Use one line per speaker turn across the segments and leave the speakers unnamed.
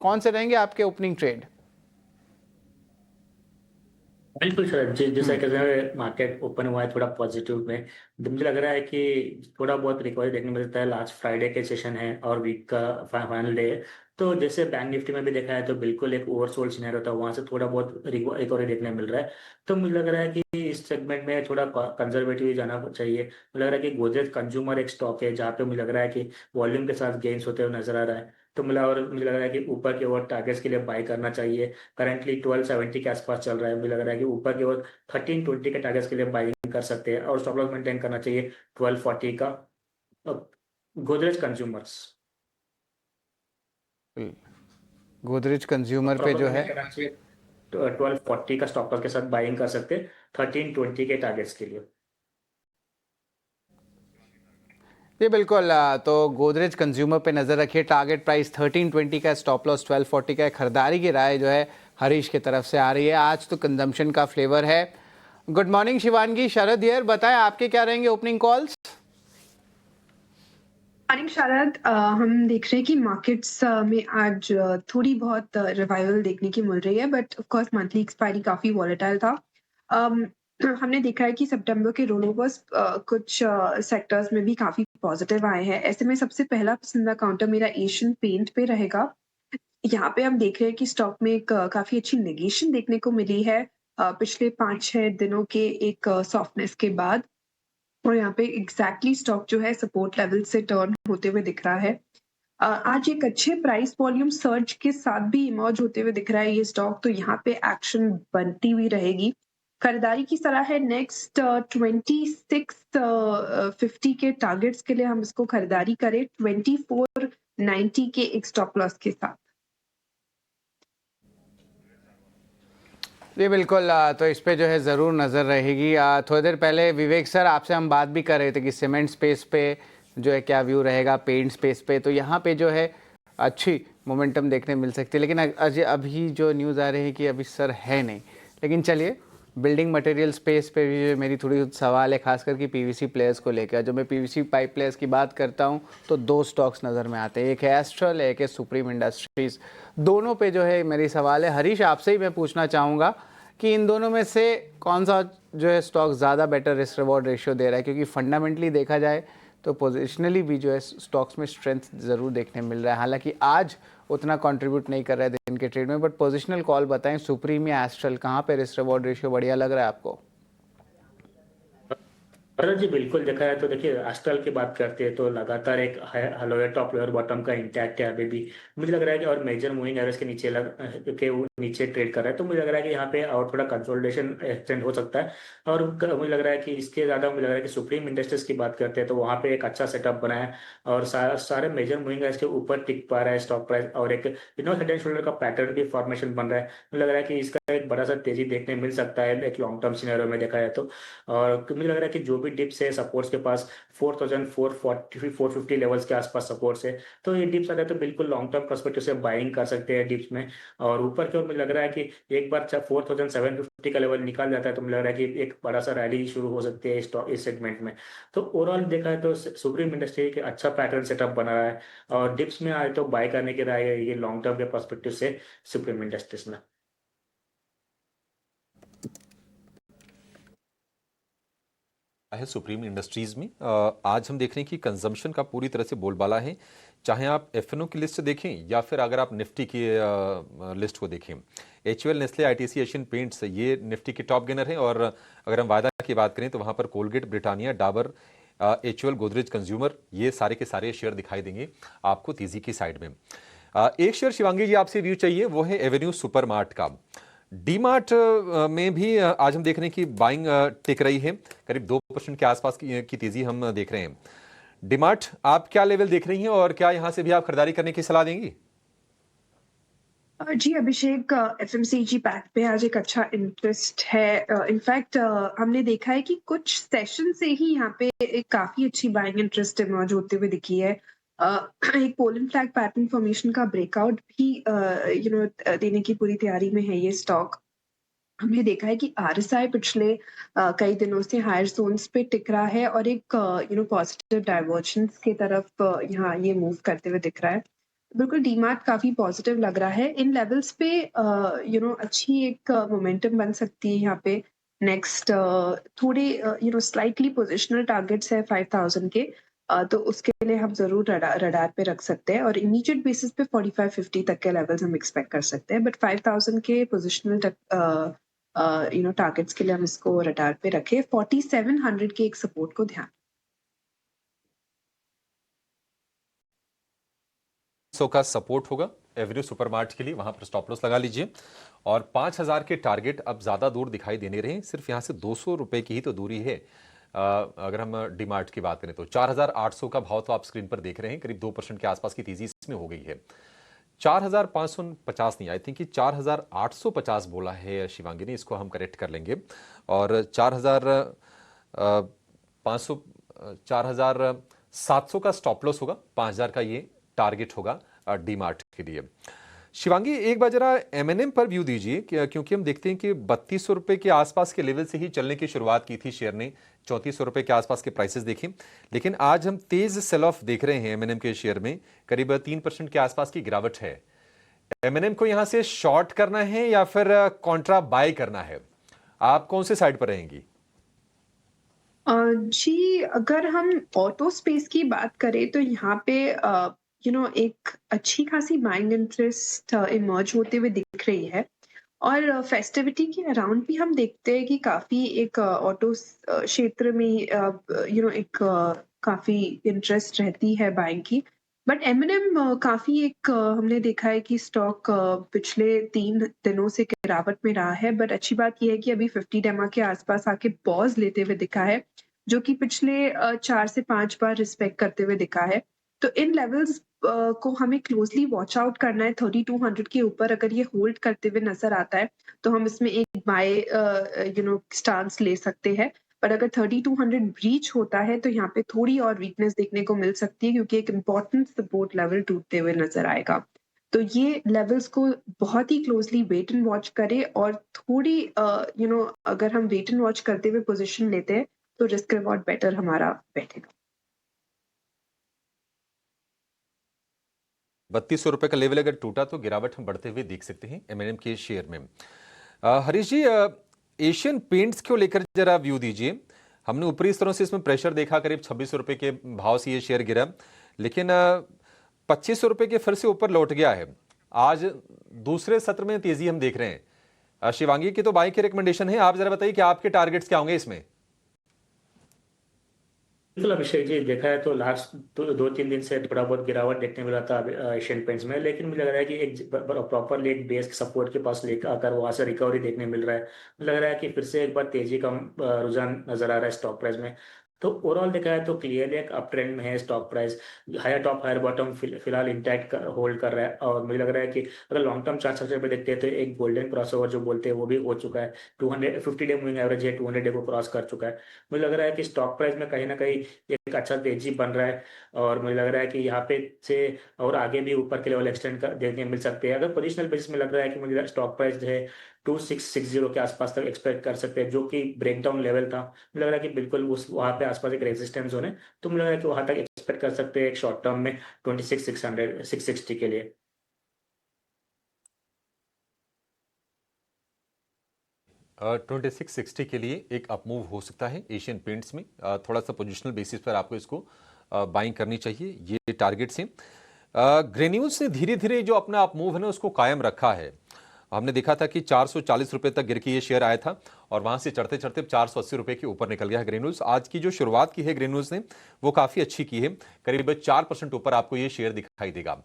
कौन से रहेंगे आपके ओपनिंग ट्रेड?
बिल्कुल सर, जैसा कहते हैं मार्केट ओपन हुआ है थोड़ा पॉजिटिव में। तो मुझे लग रहा है कि थोड़ा बहुत रिकवरी देखने मिलता है। लास्ट फ्राइडे के सेशन है और वीक का फाइनल डे है। तो जैसे बैंक निफ्टी में भी देखा है तो बिल्कुल एक ओवरसोल्ड सिनेरियो था, वहां से थोड़ा बहुत रिकवरी देखने मिल रहा है। तो मुझे लग रहा है कि इस सेगमेंट में थोड़ा कंजर्वेटिव जाना चाहिए। मुझे लग रहा है कि गोदरेज कंज्यूमर एक स्टॉक है जहाँ पे मुझे लग रहा है कि वॉल्यूम के साथ गेन्स होते हुए नजर आ रहा है। तो मुझे लग रहा है कि ऊपर की ओर टारगेट्स के लिए बाई करना चाहिए। करंटली 1270 के आसपास चल रहा है। मुझे लग रहा है कि ऊपर की ओर 1320 के टारगेट्स के लिए बाइंग कर सकते हैं और स्टॉप लॉस मेंटेन करना चाहिए 1240 का। Godrej consumers
Godrej consumer
stop
पे
लॉस
जो
मेंटेन
है,
करना चाहिए। 1240 का स्टॉप लॉस के साथ बाइंग कर सकते हैं 1320 के टारगेट्स के लिए।
ये बिल्कुल तो गोदरेज कंज्यूमर पे नज़र रखिए। टारगेट प्राइस 1320 का, स्टॉप लॉस 1240 का है। खरीदारी की राय जो है हरीश की तरफ से आ रही है। आज तो कंजम्पशन का फ्लेवर है। Good morning Shivangi. Sharad here, बताएं आपके क्या रहेंगे ओपनिंग कॉल्स?
मॉर्निंग शरद। हम देख रहे हैं कि मार्केट्स में आज थोड़ी बहुत रिवाइवल देखने की मिल रही है, but of course monthly expiry काफी वॉलेटाइल था। अम, हमने देखा है कि सितंबर के रोलोवर्स कुछ सेक्टर्स में भी काफी पॉजिटिव आए हैं। ऐसे में सबसे पहला पसंदीदा काउंटर मेरा एशियन पेंट पे रहेगा। यहाँ पे हम देख रहे हैं कि स्टॉक में एक काफी अच्छी नेगेशन देखने को मिली है पिछले 5-6 दिनों के एक सॉफ्टनेस के बाद। और यहाँ पे एग्जैक्टली स्टॉक जो है सपोर्ट लेवल से टर्न होते हुए दिख रहा है। आज एक अच्छे प्राइस वॉल्यूम सर्ज के साथ भी इमर्ज होते हुए दिख रहा है ये स्टॉक, तो यहाँ पे एक्शन बनती हुई रहेगी। खरीदारी की सलाह है नेक्स्ट 2650 के टारगेट्स के लिए हम इसको खरीदारी करें 2490 के एक स्टॉप लॉस के साथ।
जी बिल्कुल तो इस पे जो है ज़रूर नज़र रहेगी। थोड़ी देर पहले विवेक सर आपसे हम बात भी कर रहे थे कि सीमेंट स्पेस पे जो है क्या व्यू रहेगा, पेंट स्पेस पे। तो यहाँ पे जो है अच्छी मोमेंटम देखने मिल सकती है, लेकिन अभी जो न्यूज़ आ रही है कि अभी सर है नहीं। लेकिन चलिए, बिल्डिंग मटेरियल स्पेस पे भी मेरी थोड़ी सवाल है, खासकर कि पीवीसी प्लेयर्स को लेकर। जब मैं पीवीसी पाइप प्लेयर्स की बात करता हूँ तो दो स्टॉक्स नज़र में आते हैं, एक है एस्ट्रल, एक है सुप्रीम इंडस्ट्रीज़। दोनों पे जो है मेरी सवाल है। हरीश, आपसे ही मैं पूछना चाहूँगा कि इन दोनों में से कौन सा जो है स्टॉक ज़्यादा बेटर रिस्क रिवॉर्ड रेशियो दे रहा है? क्योंकि फंडामेंटली देखा जाए तो पोजिशनली भी जो है स्टॉक्स में स्ट्रेंथ ज़रूर देखने मिल रहा है। हालांकि आज उतना कंट्रीब्यूट नहीं कर रहा है दिन के ट्रेड में, बट पोजिशनल कॉल बताएं, सुप्रीम या एस्ट्रल, कहाँ पे रिस्क रिवॉर्ड रेशियो बढ़िया लग रहा है आपको?
भरत जी, बिल्कुल देखा है तो देखिए, आजकल की बात करते हैं तो लगातार एक लोअर टॉप लोअर बॉटम का इंटैक्ट है अभी भी। मुझे लग रहा है कि और मेजर मूविंग एवरेज के नीचे वो नीचे ट्रेड कर रहा है। तो मुझे लग रहा है कि यहाँ पे और थोड़ा कंसोलिडेशन एक्सटेंड हो सकता है। और मुझे लग रहा है कि इसके ज्यादा मुझे लग रहा है कि सुप्रीम इंडस्ट्रीज की बात करते हैं तो वहाँ पे एक अच्छा सेटअप बना है और सारे मेजर मूविंग एवरेज के ऊपर टिक पा रहा है स्टॉक प्राइस, और एक हेड एंड शोल्डर का पैटर्न भी फॉर्मेशन बन रहा है। मुझे लग रहा है कि इसका एक बड़ा सा तेजी देखने मिल सकता है एक लॉन्ग टर्म सिनेरियो में देखा है तो। और मुझे लग रहा है कि जो भी डिप्स है सपोर्ट्स के पास 4440 450 लेवल्स के आसपास सपोर्ट्स है। तो ये डिप्स आते हैं तो बिल्कुल लॉन्ग टर्म पर्सपेक्टिव से बाइंग कर सकते हैं डिप्स में। और ऊपर की ओर मुझे लग रहा है कि एक बार 4750 का लेवल निकाल जाता है तो मुझे लग रहा है कि एक बड़ा सा रैली शुरू हो सकती है इस सेगमेंट में। तो ओवरऑल देखा है तो सुप्रीम इंडस्ट्री के अच्छा पैटर्न सेटअप बना रहा है। और डिप्स में आए तो बाय करने की राय है ये लॉन्ग टर्म के पर्सपेक्टिव से सुप्रीम इंडस्ट्रीज में।
है सुप्रीम इंडस्ट्रीज में आज हम देख रहे हैं कि कंजम्पशन का पूरी तरह से बोलबाला है। चाहे आप एफएनओ की लिस्ट देखें या फिर अगर आप निफ्टी की लिस्ट को देखें, HUL, Nestle, ITC, Asian paints ये निफ्टी के टॉप गेनर हैं। और अगर हम वायदा की बात करें तो वहां पर Colgate, Britannia, Dabur, HUL, Godrej consumer, ये सारे के सारे शेयर दिखाई देंगे आपको तेजी की साइड में। एक शेयर शिवांगी जी आपसे व्यू चाहिए, वो है एवेन्यू सुपरमार्ट का। डीमार्ट में भी आज हम देख रहे हैं कि बाइंग टिक रही है, करीब 2% के आसपास की तेजी हम देख रहे हैं। डीमार्ट आप क्या लेवल देख रही हैं और क्या यहां से भी आप खरीदारी करने की सलाह देंगी?
जी अभिषेक, एफएमसीजी पैक पे आज एक अच्छा इंटरेस्ट है। इनफैक्ट हमने देखा है कि कुछ सेशन से ही यहाँ पे एक काफी अच्छी बाइंग इंटरेस्ट इमर्ज होते हुए दिखी है। एक पोलन फ्लैग पैटर्न फॉर्मेशन का ब्रेकआउट भी देने की पूरी तैयारी में है ये स्टॉक। हमने देखा है कि आरएसआई पिछले कई दिनों से हायर जोन्स पे टिक रहा है, और एक पॉजिटिव डाइवर्जेंस की तरफ यहाँ ये मूव करते हुए दिख रहा है। बिल्कुल डीमार्ट काफ़ी पॉज़िटिव लग रहा है। इन लेवल्स पे अच्छी एक मोमेंटम बन सकती है यहाँ पे। नेक्स्ट थोड़े स्लाइटली पोज़िशनल टारगेट्स है 5000 के। तो उसके लिए हम ज़रूर रडार पे रख सकते हैं और इमीडिएट बेसिस पे 45-50 तक के लेवल्स हम एक्सपेक्ट कर सकते हैं। बट 5000 के पोज़िशनल टारगेट्स के लिए हम इसको रडार पे रखें। 4700 के एक सपोर्ट को ध्यान।
100 का सपोर्ट होगा एवेन्यू सुपरमार्ट के लिए, वहां पर स्टॉप लॉस लगा लीजिए। और 5000 के टारगेट अब ज्यादा दूर दिखाई देने रहे, सिर्फ यहां से 200 रुपए की ही तो दूरी है। अगर हम डीमार्ट की बात करें तो 4800 का भाव तो आप स्क्रीन पर देख रहे हैं, करीब 2% के आसपास की तेजी इसमें हो गई है। 4550 नहीं, आई थिंक कि 4850 बोला है शिवांगी ने, इसको हम करेक्ट कर लेंगे। और 4500 4700 का स्टॉप लॉस होगा, 5000 का ये टारगेट होगा डीमार्ट के लिए। शिवांगी एक बार जरा एमएनएम पर व्यू दीजिए, क्योंकि हम देखते हैं कि 3200 रुपए के आसपास के लेवल से ही चलने की शुरुआत की थी शेयर ने, 3400 रुपए के आसपास के प्राइसेस देखे, लेकिन आज हम तेज सेल ऑफ देख रहे हैं एमएनएम के शेयर में, करीब 3% के आसपास की गिरावट है। एमएनएम को यहां से शॉर्ट करना है या फिर कॉन्ट्रा बाय करना है, आप कौन से साइड पर रहेंगी?
जी, अगर हम ऑटो स्पेस की बात करें तो यहाँ पे एक अच्छी खासी बाइंग इंटरेस्ट इमर्ज होते हुए दिख रही है और फेस्टिविटी के अराउंड भी हम देखते हैं कि काफ़ी एक ऑटो क्षेत्र में एक काफ़ी इंटरेस्ट रहती है बाइंग की। बट एमएनएम काफ़ी एक हमने देखा है कि स्टॉक पिछले 3 दिनों से गिरावट में रहा है, बट अच्छी बात ये है कि अभी 50 डेमा के आसपास आके पॉज़ लेते हुए दिखा है। जो कि पिछले 4 से 5 बार रिस्पेक्ट करते हुए दिखा है। तो इन लेवल्स को हमें क्लोज़ली वॉच आउट करना है। 3200 के ऊपर अगर ये होल्ड करते हुए नज़र आता है, तो हम इसमें एक बाय स्टांस ले सकते हैं। पर अगर 3200 ब्रीच होता है, तो यहाँ पे थोड़ी और वीकनेस देखने को मिल सकती है क्योंकि एक इम्पोर्टेंट सपोर्ट लेवल टूटते हुए नज़र आएगा। तो ये लेवल्स को बहुत ही क्लोज़ली वेट एंड वॉच करें और थोड़ी अगर हम वेट एंड वॉच करते हुए पोज़ीशन लेते हैं, तो रिस्क रिवॉर्ड बेटर हमारा बैठेगा।
3200 रुपए का लेवल अगर टूटा तो गिरावट हम बढ़ते हुए देख सकते हैं एमएनएम के शेयर में। हरीश जी, एशियन पेंट्स को लेकर जरा व्यू दीजिए। हमने ऊपरी स्तरों से इसमें प्रेशर देखा, करीब 2600 रुपए के भाव से ये शेयर गिरा, लेकिन 2500 रुपए के फिर से ऊपर लौट गया है। आज दूसरे सत्र में तेजी हम देख रहे हैं। शिवांगी की तो बाई की रिकमेंडेशन है, आप जरा बताइए कि आपके टारगेट्स क्या होंगे इसमें?
बिल्कुल अभिषेक जी, देखा है तो लास्ट 2-3 दिन से थोड़ा बहुत गिरावट देखने मिला था एशियन पेंट्स में, लेकिन मुझे लग रहा है कि एक प्रॉपरली एक बेस सपोर्ट के पास लेकर आकर वहां से रिकवरी देखने मिल रहा है। मुझे लग रहा है कि फिर से एक बार तेजी का रुझान नजर आ रहा है स्टॉक प्राइस में। तो ओवरऑल देखा है तो क्लियरली एक अप ट्रेंड में है stock price. Higher top higher bottom फिलहाल इंटैक्ट होल्ड कर रहा है और मुझे लग रहा है कि अगर लॉन्ग टर्म चार्ट स्ट्रक्चर पे देखते हैं तो एक गोल्डन क्रॉसओवर जो बोलते हैं वो भी हो चुका है। 250 डे मूविंग एवरेज है, 200 डे को क्रॉस कर चुका है। मुझे लग रहा है कि स्टॉक प्राइस में कहीं ना कहीं एक अच्छा तेजी बन रहा है और मुझे लग रहा है कि यहाँ पे से और आगे भी ऊपर के लेवल एक्सटेंड कर देखने मिल सकते हैं। अगर पोजिशनल बेसिस में लग रहा है कि मुझे स्टॉक प्राइस जो है 2660 के आसपास तक एक्सपेक्ट कर सकते हैं, जो कि ब्रेकडाउन लेवल था। मुझे लग रहा है कि बिल्कुल उस वहाँ पे आसपास एक रेजिस्टेंस होने, तो मुझे लग रहा है कि वहाँ तक एक्सपेक्ट कर सकते हैं एक शॉर्ट टर्म में 26,600 660 के लिए।
2660 के लिए एक अपमूव हो सकता है एशियन पेंट्स में। थोड़ा सा पोजिशनल बेसिस पर आपको इसको बाइंग करनी चाहिए, ये टारगेट्स हैं। ग्रेन्यूल्स ने धीरे धीरे जो अपना अपमूव है ना उसको कायम रखा है। हमने देखा था कि 440 रुपए तक गिर के ये शेयर आया था और वहां से चढ़ते चढ़ते 480 रुपए के ऊपर निकल गया है ग्रेन्यूल्स। आज की जो शुरुआत की है ग्रेन्यूल्स ने वो काफी अच्छी की है, करीब 4% ऊपर आपको ये शेयर दिखाई देगा।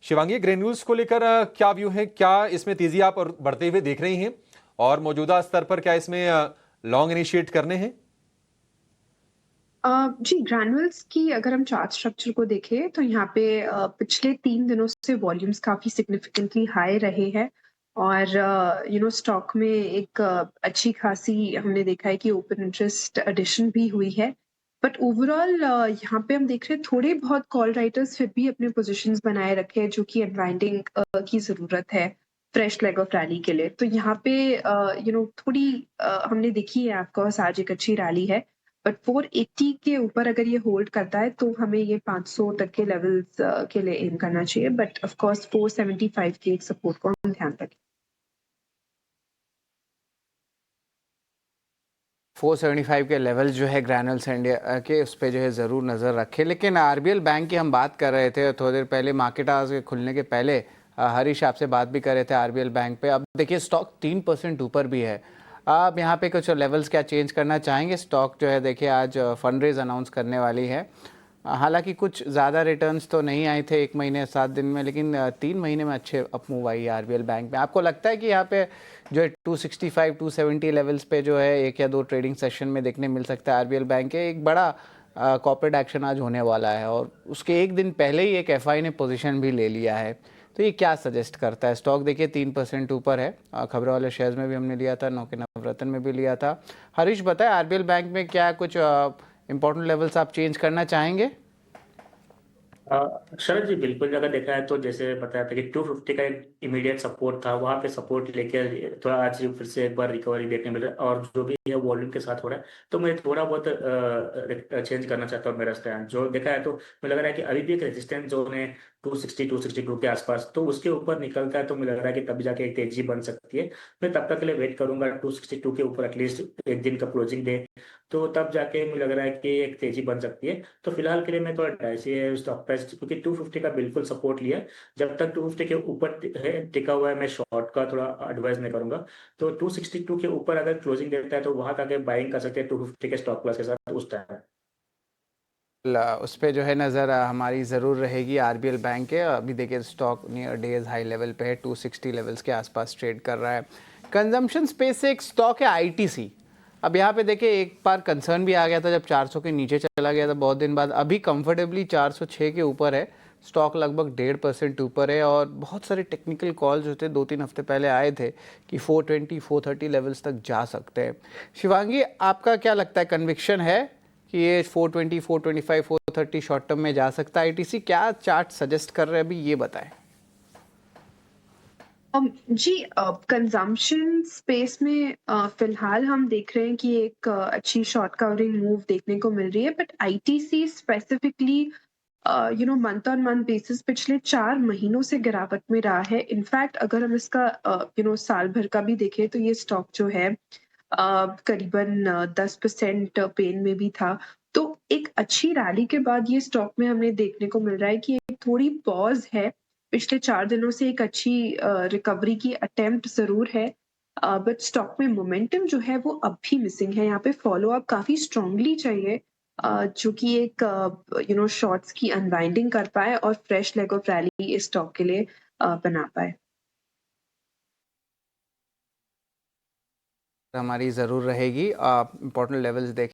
शिवांगी, ग्रेन्यूल्स को लेकर क्या व्यू है, क्या इसमें तेजी आप बढ़ते हुए देख रही हैं और मौजूदा स्तर पर क्या इसमें लॉन्ग इनिशिएट करने हैं?
जी, ग्रैन्युल्स की अगर हम चार्ट स्ट्रक्चर को देखें तो यहाँ पे पिछले 3 दिनों से वॉल्यूम्स काफ़ी सिग्निफिकेंटली हाई रहे हैं और स्टॉक में एक अच्छी खासी हमने देखा है कि ओपन इंटरेस्ट एडिशन भी हुई है। बट ओवरऑल यहाँ पे हम देख रहे हैं थोड़े बहुत कॉल राइटर्स फिर भी अपने पोजीशंस बनाए रखे हैं, जो कि अनवाइंडिंग की ज़रूरत है फ्रेश लेग ऑफ रैली के लिए। तो यहाँ पे थोड़ी हमने देखी है ऑफ कोर्स आज एक अच्छी रैली है। बट 480 के ऊपर अगर ये होल्ड करता है तो हमें ये 500 तक के लेवल्स के लिए एम करना चाहिए, बट ऑफ कोर्स 475 के एक सपोर्ट को हम ध्यान रखें।
475 के लेवल जो है ग्रैन्युल्स इंडिया के, उस पर जो है ज़रूर नज़र रखें। लेकिन आरबीएल बैंक की हम बात कर रहे थे थोड़ी देर पहले, मार्केट आवर्स के खुलने के पहले हरीश आपसे बात भी कर रहे थे आरबीएल बैंक पे। अब देखिए स्टॉक 3% ऊपर भी है। आप यहाँ पे कुछ लेवल्स क्या चेंज करना चाहेंगे? स्टॉक जो है देखिए आज फंड रेज अनाउंस करने वाली है। हालांकि कुछ ज़्यादा रिटर्न्स तो नहीं आए थे 1 महीने 7 दिन में, लेकिन 3 महीने में अच्छे अप मूव आई है आरबीएल बैंक में। आपको लगता है कि यहाँ पे जो है 265 270 लेवल्स पे जो है 1 या 2 ट्रेडिंग सेशन में देखने मिल सकता है आरबीएल बैंक के? एक बड़ा कॉर्पोरेट एक्शन आज होने वाला है और उसके एक दिन पहले ही एक एफआई ने पोजीशन भी ले लिया है, तो ये क्या सजेस्ट करता है? स्टॉक देखिए 3% ऊपर है। खबरों वाले शेयर्स में भी हमने लिया था, नौके नवरत्न में भी लिया था। हरीश बताए आरबीएल बैंक में क्या कुछ इंपॉर्टेंट लेवल्स आप चेंज करना चाहेंगे?
शरद जी बिल्कुल, अगर देखा है तो जैसे बताया था कि 250 का एक इमीडिएट सपोर्ट था, वहां पे सपोर्ट लेके थोड़ा आज फिर से एक बार रिकवरी देखने मिल रहा है और जो भी है वॉल्यूम के साथ हो रहा है, तो मैं थोड़ा बहुत चेंज करना चाहता हूँ मेरा स्टैंड। जो देखा है तो मुझे लग रहा है कि अभी भी एक रेजिस्टेंस जोन है 260 262 के आसपास, तो उसके ऊपर निकलता है तो मुझे लग रहा है कि तभी जाके एक तेजी बन सकती है। मैं तब तक के लिए वेट करूंगा 262 के ऊपर एटलीस्ट एक दिन का क्लोजिंग दे, तो तब जाके मुझे लग रहा है कि एक तेजी बन सकती है। तो फिलहाल के लिए मैं थोड़ा डाइसी है स्टॉक प्राइस, क्योंकि 250 का बिल्कुल सपोर्ट लिया है। जब तक 250 के ऊपर है टिका हुआ है, मैं शॉर्ट का थोड़ा एडवाइस नहीं करूंगा। तो 262 के ऊपर अगर क्लोजिंग देता है तो वहां तक बाइंग कर सकते हैं 250 के स्टॉक प्लस के साथ उस टाइम।
उस पे जो है नज़र हमारी ज़रूर रहेगी आरबीएल बैंक के। अभी देखिए stock near days high level पे है, 260 लेवल्स के आसपास ट्रेड कर रहा है। कंजम्पशन स्पेस से एक स्टॉक है आईटीसी। अब यहाँ पे देखिए एक बार कंसर्न भी आ गया था जब 400 के नीचे चला गया था बहुत दिन बाद, अभी कंफर्टेबली 406 के ऊपर है। स्टॉक लगभग 1.5% ऊपर है और बहुत सारे टेक्निकल कॉल जो थे 2-3 हफ्ते पहले आए थे कि 420 430 लेवल्स तक जा सकते हैं। शिवांगी, आपका क्या लगता है, कन्विक्शन है कि ये 420 425 430 शॉर्ट टर्म में जा सकता है आईटीसी? क्या चार्ट सजेस्ट कर रहे हैं अभी, ये बताएं।
जी, कंजम्पशन स्पेस में फिलहाल हम देख रहे हैं कि एक अच्छी शॉर्ट कवरिंग मूव देखने को मिल रही है, but ITC specifically month on month basis पिछले 4 महीनों से गिरावट में रहा है। इनफैक्ट अगर हम इसका साल भर का भी देखें तो ये स्टॉक जो है करीबन 10% पेन में भी था। तो एक अच्छी रैली के बाद ये स्टॉक में हमें देखने को मिल रहा है कि एक थोड़ी पॉज है। पिछले 4 दिनों से एक अच्छी रिकवरी की अटेम्प्ट ज़रूर है, बट स्टॉक में मोमेंटम जो है वो अब भी मिसिंग है। यहाँ पे फ़ॉलो अप काफ़ी स्ट्रांगली चाहिए, जो कि एक शॉर्ट्स की अनवाइंडिंग कर पाए और फ्रेश लेग ऑफ रैली इस स्टॉक के लिए बना पाए।
हमारी ज़रूर रहेगी। इंपॉर्टेंट लेवल्स देख